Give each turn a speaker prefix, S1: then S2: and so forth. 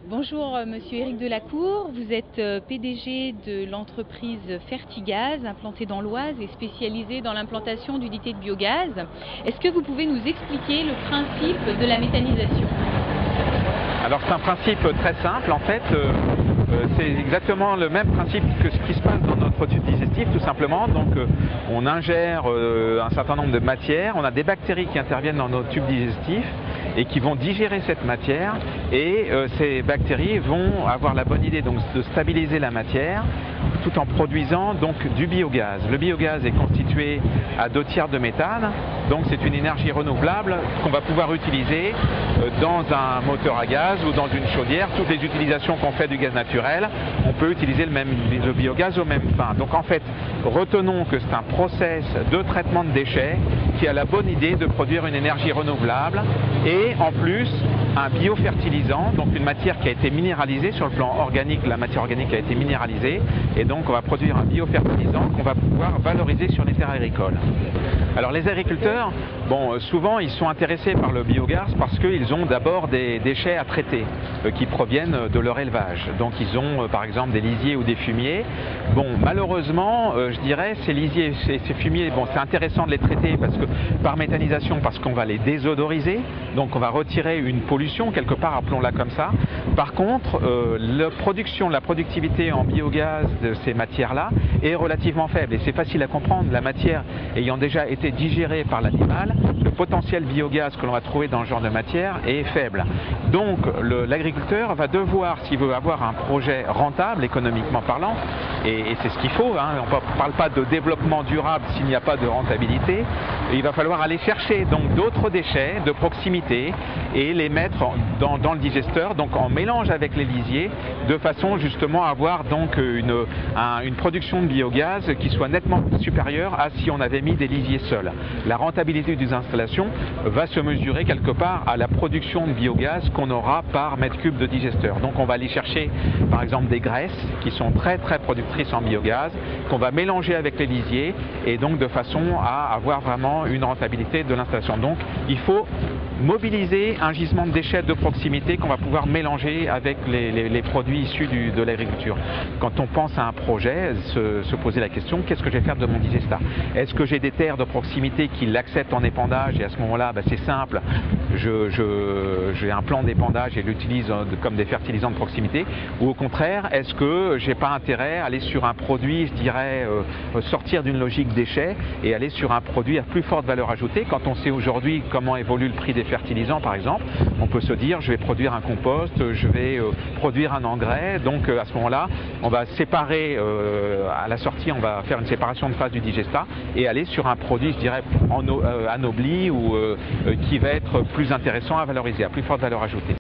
S1: Bonjour Monsieur Éric Delacour, vous êtes PDG de l'entreprise Fertigaz, implantée dans l'Oise et spécialisée dans l'implantation d'unités de biogaz. Est-ce que vous pouvez nous expliquer le principe de la méthanisation?
S2: Alors c'est un principe très simple en fait, c'est exactement le même principe que ce qui se passe dans notre tube digestif tout simplement. Donc on ingère un certain nombre de matières, on a des bactéries qui interviennent dans nos tubes digestifs et qui vont digérer cette matière et ces bactéries vont avoir la bonne idée donc de stabiliser la matière tout en produisant donc du biogaz. Le biogaz est constitué à 2/3 de méthane, donc c'est une énergie renouvelable qu'on va pouvoir utiliser dans un moteur à gaz ou dans une chaudière. Toutes les utilisations qu'on fait du gaz naturel, on peut utiliser le biogaz au même fin. Donc en fait, retenons que c'est un process de traitement de déchets qui a la bonne idée de produire une énergie renouvelable et en plus un biofertilisant, donc une matière qui a été minéralisée sur le plan organique, la matière organique a été minéralisée et donc on va produire un biofertilisant qu'on va pouvoir valoriser sur les terres agricoles. Alors les agriculteurs, souvent ils sont intéressés par le biogaz parce qu'ils ont d'abord des déchets à traiter qui proviennent de leur élevage. Donc ils ont par exemple des lisiers ou des fumiers. Malheureusement, je dirais ces lisiers et ces fumiers, c'est intéressant de les traiter parce que par méthanisation, parce qu'on va les désodoriser, donc on va retirer une pollution quelque part, appelons-la comme ça. Par contre, la productivité en biogaz de ces matières-là est relativement faible et c'est facile à comprendre. La matière ayant déjà été digérée par l'animal, le potentiel biogaz que l'on va trouver dans ce genre de matière est faible. Donc l'agriculteur va devoir, s'il veut avoir un projet rentable économiquement parlant, et c'est ce qu'il faut, on ne parle pas de développement durable s'il n'y a pas de rentabilité, il va falloir aller chercher donc d'autres déchets de proximité et les mettre dans le digesteur, donc en mélange avec les lisiers, de façon justement à avoir donc une production de biogaz qui soit nettement supérieure à si on avait mis des lisiers seuls. La rentabilité des installations va se mesurer quelque part à la production de biogaz qu'on aura par mètre cube de digesteur. Donc on va aller chercher par exemple des graisses qui sont très productrices en biogaz, qu'on va mélanger avec les lisiers et donc de façon à avoir vraiment une rentabilité de l'installation. Donc il faut mobiliser un gisement de déchets de proximité qu'on va pouvoir mélanger avec les produits issus de l'agriculture. Quand on pense à un projet, se poser la question, qu'est-ce que je vais faire de mon digestat? Est-ce que j'ai des terres de proximité qui l'acceptent en épandage et à ce moment-là, c'est simple, j'ai un plan d'épandage et l'utilise comme des fertilisants de proximité, ou au contraire, est-ce que j'ai pas intérêt à aller sur un produit, je dirais, sortir d'une logique déchets et aller sur un produit à plus forte valeur ajoutée? Quand on sait aujourd'hui comment évolue le prix des fertilisants par exemple, on peut se dire je vais produire un compost, je vais produire un engrais, donc à ce moment-là on va séparer, à la sortie on va faire une séparation de phase du digestat et aller sur un produit je dirais anobli ou qui va être plus intéressant à valoriser, à plus forte valeur ajoutée.